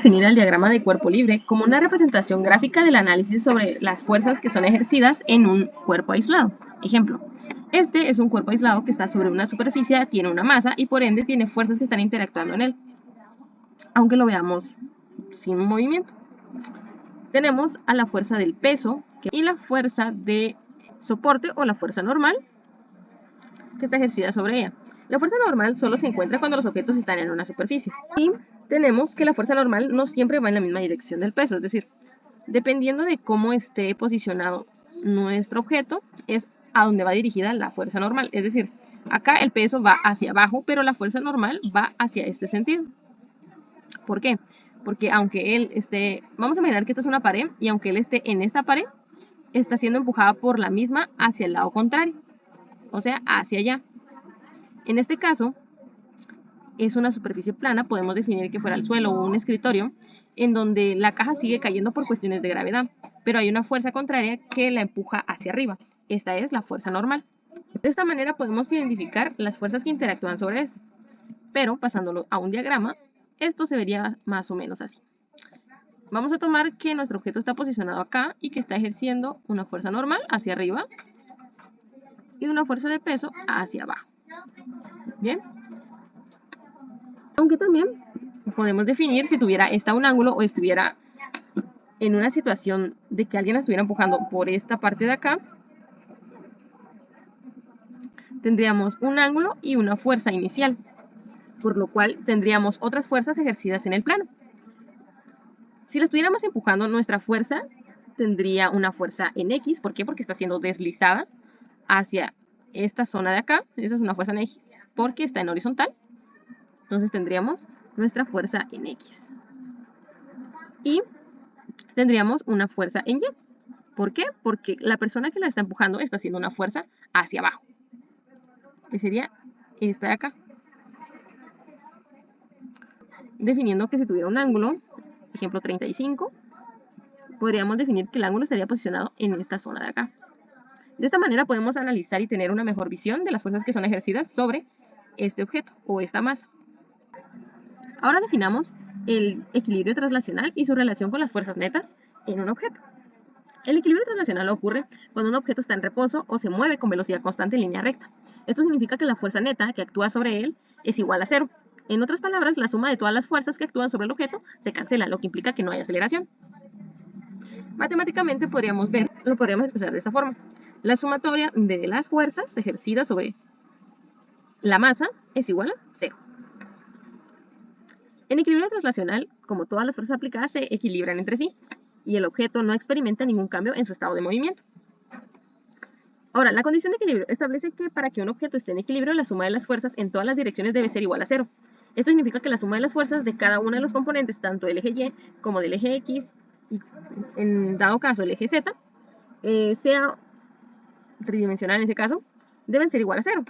definir el diagrama de cuerpo libre como una representación gráfica del análisis sobre las fuerzas que son ejercidas en un cuerpo aislado. Ejemplo, este es un cuerpo aislado que está sobre una superficie, tiene una masa y por ende tiene fuerzas que están interactuando en él, aunque lo veamos sin movimiento. Tenemos a la fuerza del peso y la fuerza de soporte o la fuerza normal que está ejercida sobre ella. La fuerza normal solo se encuentra cuando los objetos están en una superficie. Y tenemos que la fuerza normal no siempre va en la misma dirección del peso, es decir, dependiendo de cómo esté posicionado nuestro objeto, es a donde va dirigida la fuerza normal. Es decir, acá el peso va hacia abajo, pero la fuerza normal va hacia este sentido. ¿Por qué? Porque aunque él esté, vamos a imaginar que esta es una pared, y aunque él esté en esta pared, está siendo empujada por la misma hacia el lado contrario, o sea, hacia allá. En este caso, es una superficie plana, podemos definir que fuera el suelo o un escritorio, en donde la caja sigue cayendo por cuestiones de gravedad, pero hay una fuerza contraria que la empuja hacia arriba. Esta es la fuerza normal. De esta manera podemos identificar las fuerzas que interactúan sobre esto, pero pasándolo a un diagrama, esto se vería más o menos así. Vamos a tomar que nuestro objeto está posicionado acá y que está ejerciendo una fuerza normal hacia arriba y una fuerza de peso hacia abajo. Bien. Aunque también podemos definir si tuviera un ángulo o estuviera en una situación de que alguien la estuviera empujando por esta parte de acá, tendríamos un ángulo y una fuerza inicial, por lo cual tendríamos otras fuerzas ejercidas en el plano. Si la estuviéramos empujando, nuestra fuerza tendría una fuerza en X. ¿Por qué? Porque está siendo deslizada hacia esta zona de acá. Esa es una fuerza en X porque está en horizontal. Entonces tendríamos nuestra fuerza en X. Y tendríamos una fuerza en Y. ¿Por qué? Porque la persona que la está empujando está haciendo una fuerza hacia abajo, que sería esta de acá. Definiendo que si tuviera un ángulo, ejemplo 35, podríamos definir que el ángulo estaría posicionado en esta zona de acá. De esta manera podemos analizar y tener una mejor visión de las fuerzas que son ejercidas sobre este objeto o esta masa. Ahora definamos el equilibrio translacional y su relación con las fuerzas netas en un objeto. El equilibrio translacional ocurre cuando un objeto está en reposo o se mueve con velocidad constante en línea recta. Esto significa que la fuerza neta que actúa sobre él es igual a cero. En otras palabras, la suma de todas las fuerzas que actúan sobre el objeto se cancela, lo que implica que no hay aceleración. Matemáticamente lo podríamos expresar de esta forma. La sumatoria de las fuerzas ejercidas sobre la masa es igual a 0. En equilibrio translacional, como todas las fuerzas aplicadas se equilibran entre sí y el objeto no experimenta ningún cambio en su estado de movimiento. Ahora, la condición de equilibrio establece que para que un objeto esté en equilibrio, la suma de las fuerzas en todas las direcciones debe ser igual a 0. Esto significa que la suma de las fuerzas de cada uno de los componentes, tanto del eje Y como del eje X, y en dado caso el eje Z, sea tridimensional en ese caso, deben ser igual a 0.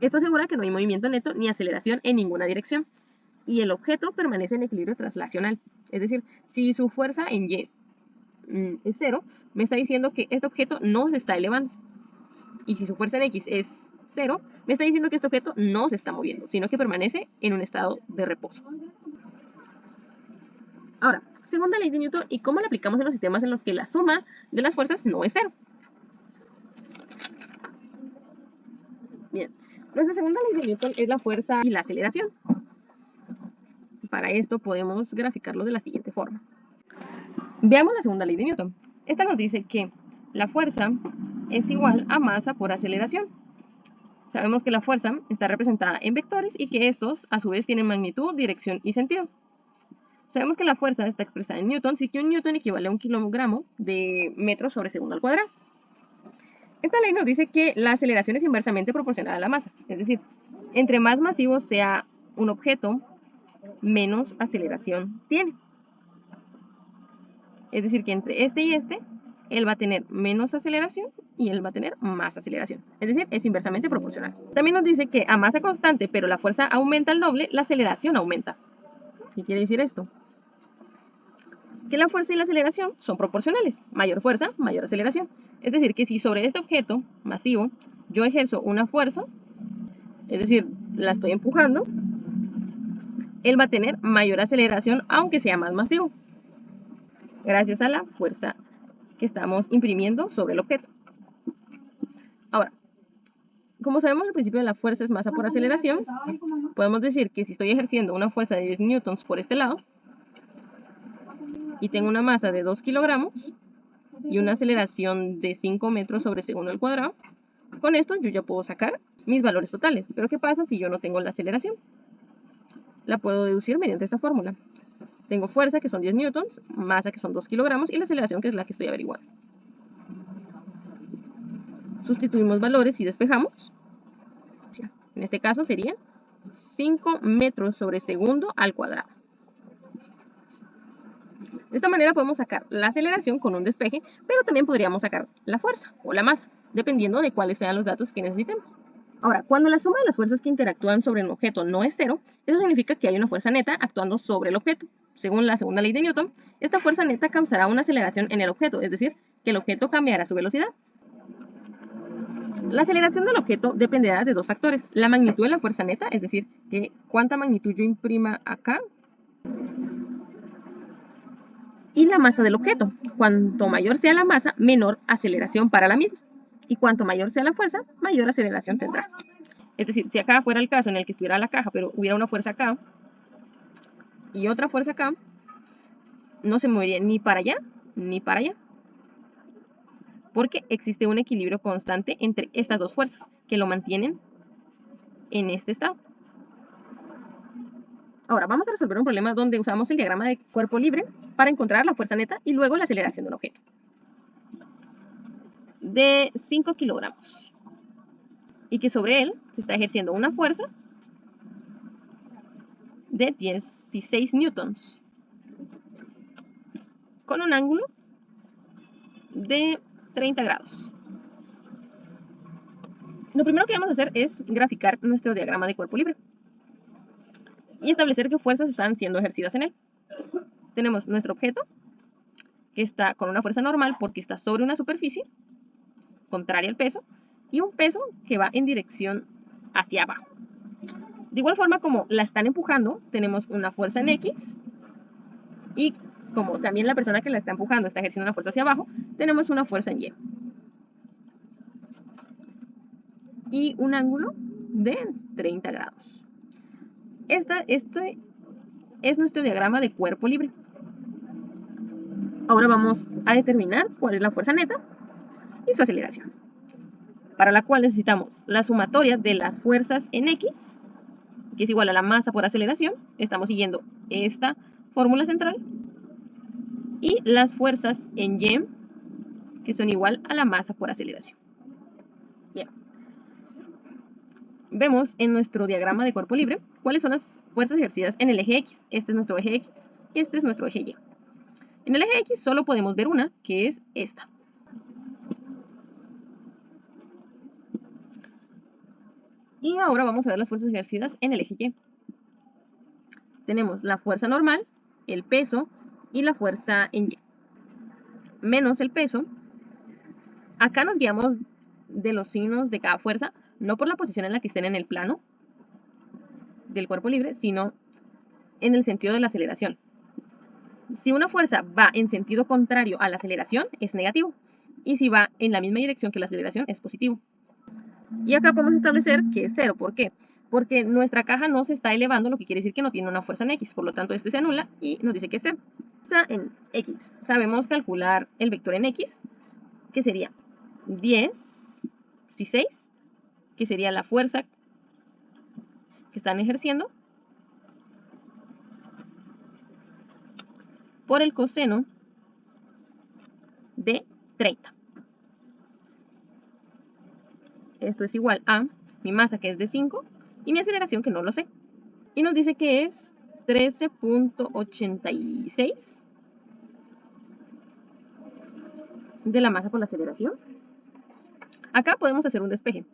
Esto asegura que no hay movimiento neto ni aceleración en ninguna dirección y el objeto permanece en equilibrio translacional. Es decir, si su fuerza en Y es 0, me está diciendo que este objeto no se está elevando. Y si su fuerza en X es 0, me está diciendo que este objeto no se está moviendo, sino que permanece en un estado de reposo. Ahora, segunda ley de Newton y cómo la aplicamos en los sistemas en los que la suma de las fuerzas no es 0. Bien, nuestra segunda ley de Newton es la fuerza y la aceleración. Para esto podemos graficarlo de la siguiente forma. Veamos la segunda ley de Newton. Esta nos dice que la fuerza es igual a masa por aceleración. Sabemos que la fuerza está representada en vectores y que estos a su vez tienen magnitud, dirección y sentido. Sabemos que la fuerza está expresada en newtons y que un newton equivale a 1 kilogramo de metros sobre segundo al cuadrado. Esta ley nos dice que la aceleración es inversamente proporcional a la masa. Es decir, entre más masivo sea un objeto, menos aceleración tiene. Es decir, que entre este y este, él va a tener menos aceleración y él va a tener más aceleración. Es decir, es inversamente proporcional. También nos dice que a masa constante, pero la fuerza aumenta al doble, la aceleración aumenta. ¿Qué quiere decir esto? Que la fuerza y la aceleración son proporcionales. Mayor fuerza, mayor aceleración. Es decir, que si sobre este objeto masivo yo ejerzo una fuerza, es decir, la estoy empujando, él va a tener mayor aceleración aunque sea más masivo, gracias a la fuerza que estamos imprimiendo sobre el objeto. Ahora, como sabemos al principio la fuerza es masa por aceleración, podemos decir que si estoy ejerciendo una fuerza de 10 newtons por este lado y tengo una masa de 2 kilogramos y una aceleración de 5 metros sobre segundo al cuadrado, con esto yo ya puedo sacar mis valores totales. Pero ¿qué pasa si yo no tengo la aceleración? La puedo deducir mediante esta fórmula. Tengo fuerza, que son 10 newtons, masa, que son 2 kilogramos, y la aceleración, que es la que estoy averiguando. Sustituimos valores y despejamos. En este caso sería 5 metros sobre segundo al cuadrado. De esta manera podemos sacar la aceleración con un despeje, pero también podríamos sacar la fuerza o la masa, dependiendo de cuáles sean los datos que necesitemos. Ahora, cuando la suma de las fuerzas que interactúan sobre un objeto no es cero, eso significa que hay una fuerza neta actuando sobre el objeto. Según la segunda ley de Newton, esta fuerza neta causará una aceleración en el objeto, es decir, que el objeto cambiará su velocidad. La aceleración del objeto dependerá de dos factores: la magnitud de la fuerza neta, es decir, que cuánta magnitud yo imprima acá, y la masa del objeto. Cuanto mayor sea la masa, menor aceleración para la misma. Y cuanto mayor sea la fuerza, mayor aceleración tendrá. Es decir, si acá fuera el caso en el que estuviera la caja, pero hubiera una fuerza acá y otra fuerza acá, no se movería ni para allá ni para allá, porque existe un equilibrio constante entre estas dos fuerzas que lo mantienen en este estado. Ahora vamos a resolver un problema donde usamos el diagrama de cuerpo libre para encontrar la fuerza neta y luego la aceleración de un objeto de 5 kilogramos y que sobre él se está ejerciendo una fuerza de 16 newtons con un ángulo de 30 grados. Lo primero que vamos a hacer es graficar nuestro diagrama de cuerpo libre y establecer qué fuerzas están siendo ejercidas en él. Tenemos nuestro objeto, que está con una fuerza normal porque está sobre una superficie contraria al peso, y un peso que va en dirección hacia abajo. De igual forma, como la están empujando, tenemos una fuerza en X, y como también la persona que la está empujando está ejerciendo una fuerza hacia abajo, tenemos una fuerza en Y. Y un ángulo de 30 grados. Este es nuestro diagrama de cuerpo libre. Ahora vamos a determinar cuál es la fuerza neta y su aceleración, para la cual necesitamos la sumatoria de las fuerzas en X, que es igual a la masa por aceleración. Estamos siguiendo esta fórmula central. Y las fuerzas en Y, que son igual a la masa por aceleración. Bien. Vemos en nuestro diagrama de cuerpo libre cuáles son las fuerzas ejercidas en el eje X. Este es nuestro eje X y este es nuestro eje Y. En el eje X solo podemos ver una, que es esta. Y ahora vamos a ver las fuerzas ejercidas en el eje Y. Tenemos la fuerza normal, el peso y la fuerza en Y. Menos el peso. Acá nos guiamos de los signos de cada fuerza, no por la posición en la que estén en el plano del cuerpo libre, sino en el sentido de la aceleración. Si una fuerza va en sentido contrario a la aceleración, es negativo. Y si va en la misma dirección que la aceleración, es positivo. Y acá podemos establecer que es cero. ¿Por qué? Porque nuestra caja no se está elevando, lo que quiere decir que no tiene una fuerza en X. Por lo tanto, esto se anula y nos dice que es cero. Fuerza en X. Sabemos calcular el vector en X, que sería 16, que sería la fuerza que están ejerciendo, por el coseno de 30. Esto es igual a mi masa, que es de 5, y mi aceleración, que no lo sé. Y nos dice que es 13.86 de la masa por la aceleración. Acá podemos hacer un despeje.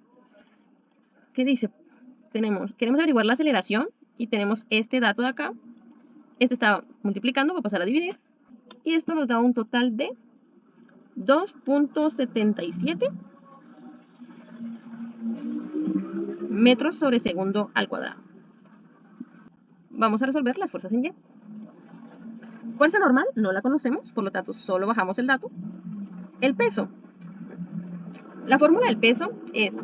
¿Qué dice? Queremos averiguar la aceleración y tenemos este dato de acá. Este está multiplicando, voy a pasar a dividir. Y esto nos da un total de 2.77 metros sobre segundo al cuadrado. vamos a resolver las fuerzas en Y. Fuerza normal no la conocemos, por lo tanto solo bajamos el dato. El peso. La fórmula del peso es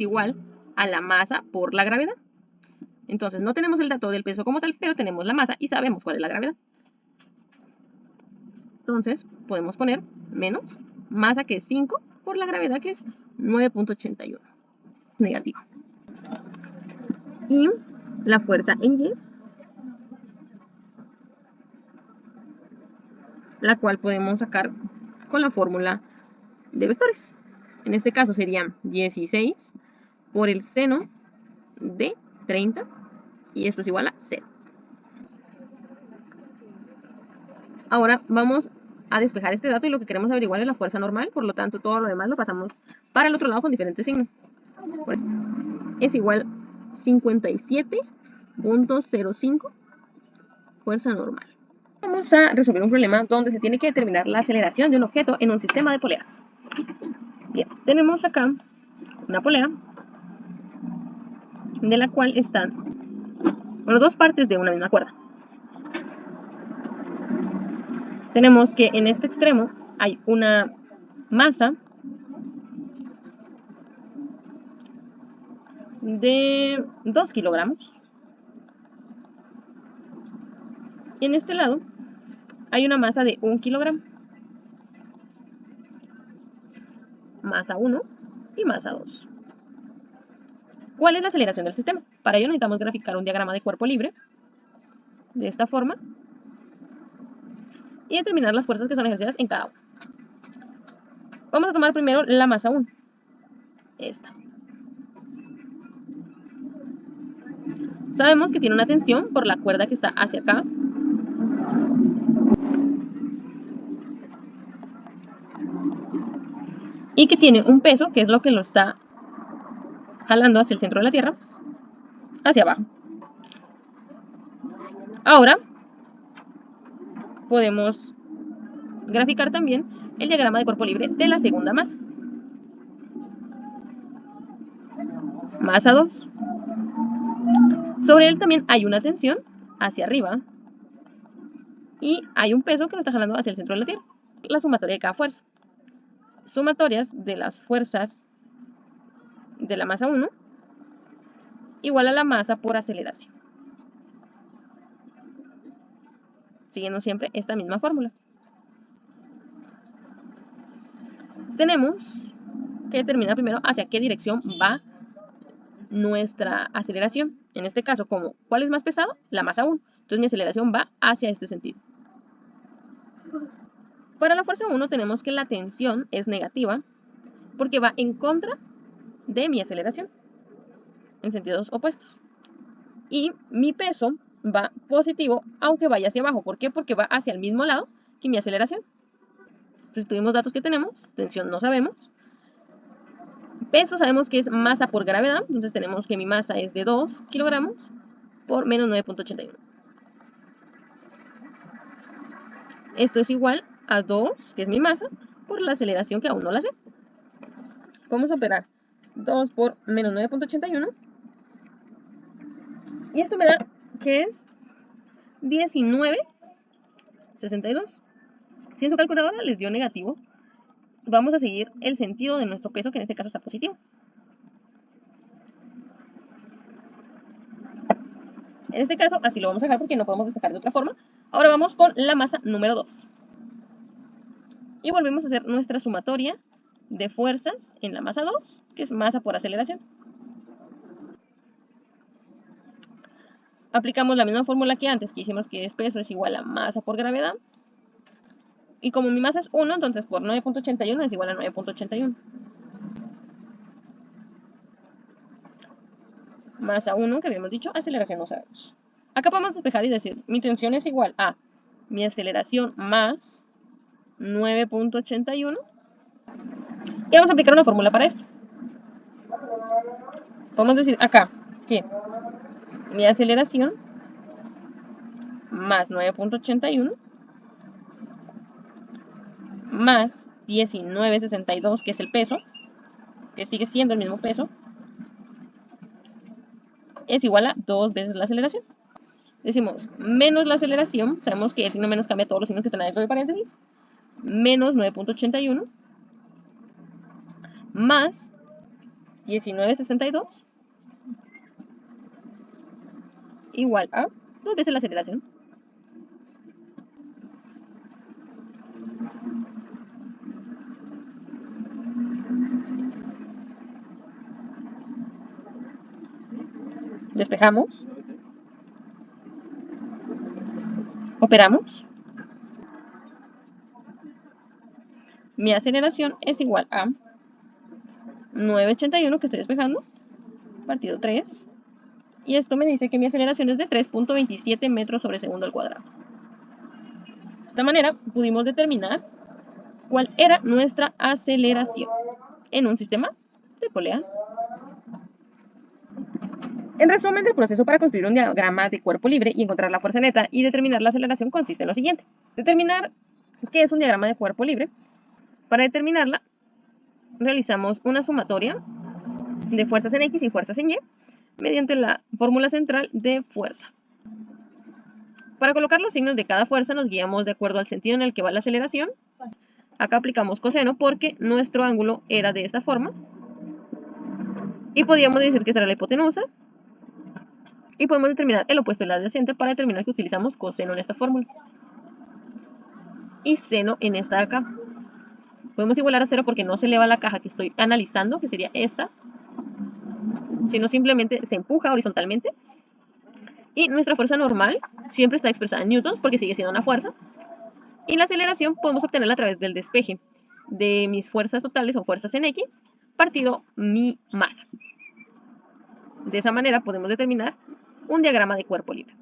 igual a la masa por la gravedad. Entonces no tenemos el dato del peso como tal, pero tenemos la masa y sabemos cuál es la gravedad. Entonces podemos poner menos masa, que es 5, por la gravedad, que es 9.81. Negativa. Y la fuerza en Y, la cual podemos sacar con la fórmula de vectores. En este caso serían 16 por el seno de 30, y esto es igual a 0. Ahora vamos a despejar este dato y lo que queremos averiguar es la fuerza normal, por lo tanto todo lo demás lo pasamos para el otro lado con diferentes signos. Es igual 57.05 fuerza normal. Vamos a resolver un problema donde se tiene que determinar la aceleración de un objeto en un sistema de poleas. Bien, tenemos acá una polea de la cual están, dos partes de una misma cuerda. Tenemos que en este extremo hay una masa de 2 kilogramos. Y en este lado hay una masa de 1 kilogramo. Masa 1 y masa 2. ¿Cuál es la aceleración del sistema? Para ello necesitamos graficar un diagrama de cuerpo libre de esta forma y determinar las fuerzas que son ejercidas en cada uno. Vamos a tomar primero la masa 1. Esta. Sabemos que tiene una tensión por la cuerda que está hacia acá. Y que tiene un peso, que es lo que lo está jalando hacia el centro de la Tierra, hacia abajo. Ahora podemos graficar también el diagrama de cuerpo libre de la segunda masa. Masa 2. Sobre él también hay una tensión hacia arriba y hay un peso que lo está jalando hacia el centro de la Tierra. La sumatoria de cada fuerza. Sumatorias de las fuerzas de la masa 1 igual a la masa por aceleración. Siguiendo siempre esta misma fórmula. Tenemos que determinar primero hacia qué dirección va nuestra aceleración. En este caso, ¿cuál es más pesado? La masa 1. Entonces mi aceleración va hacia este sentido. Para la fuerza 1 tenemos que la tensión es negativa porque va en contra de mi aceleración, en sentidos opuestos. Y mi peso va positivo aunque vaya hacia abajo. ¿Por qué? Porque va hacia el mismo lado que mi aceleración. Entonces tuvimos datos que tenemos, tensión no sabemos. Peso sabemos que es masa por gravedad, entonces tenemos que mi masa es de 2 kilogramos por menos 9.81. Esto es igual a 2, que es mi masa, por la aceleración que aún no la sé. Vamos a operar 2 por menos 9.81. Y esto me da que es 19.62. Si en su calculadora les dio negativo, vamos a seguir el sentido de nuestro peso, que en este caso está positivo. En este caso, así lo vamos a dejar porque no podemos despejar de otra forma. Ahora vamos con la masa número 2. Y volvemos a hacer nuestra sumatoria de fuerzas en la masa 2, que es masa por aceleración. Aplicamos la misma fórmula que antes, que hicimos, que peso es igual a masa por gravedad. Y como mi masa es 1, entonces por 9.81 es igual a 9.81. Masa 1, que habíamos dicho, aceleración no sabemos. Acá podemos despejar y decir, mi tensión es igual a mi aceleración más 9.81. Y vamos a aplicar una fórmula para esto. Podemos decir acá que mi aceleración más 9.81 más 19.62, que es el peso, que sigue siendo el mismo peso, es igual a 2 veces la aceleración. decimos menos la aceleración, sabemos que el signo menos cambia todos los signos que están dentro de paréntesis, menos 9.81 más 1962 igual a 2 veces la aceleración. Despejamos. Operamos. Mi aceleración es igual a 981 que estoy despejando, partido 3. Y esto me dice que mi aceleración es de 3.27 metros sobre segundo al cuadrado. De esta manera pudimos determinar cuál era nuestra aceleración en un sistema de poleas. En resumen, el proceso para construir un diagrama de cuerpo libre y encontrar la fuerza neta y determinar la aceleración consiste en lo siguiente. Determinar qué es un diagrama de cuerpo libre. Para determinarla, realizamos una sumatoria de fuerzas en X y fuerzas en Y mediante la fórmula central de fuerza. Para colocar los signos de cada fuerza nos guiamos de acuerdo al sentido en el que va la aceleración. Acá aplicamos coseno porque nuestro ángulo era de esta forma. Y podríamos decir que esta era la hipotenusa. Y podemos determinar el opuesto del adyacente para determinar que utilizamos coseno en esta fórmula. Y seno en esta de acá. Podemos igualar a 0 porque no se eleva la caja que estoy analizando, que sería esta, sino simplemente se empuja horizontalmente. Y nuestra fuerza normal siempre está expresada en newtons porque sigue siendo una fuerza. Y la aceleración podemos obtenerla a través del despeje de mis fuerzas totales o fuerzas en X partido mi masa. De esa manera podemos determinar un diagrama de cuerpo libre.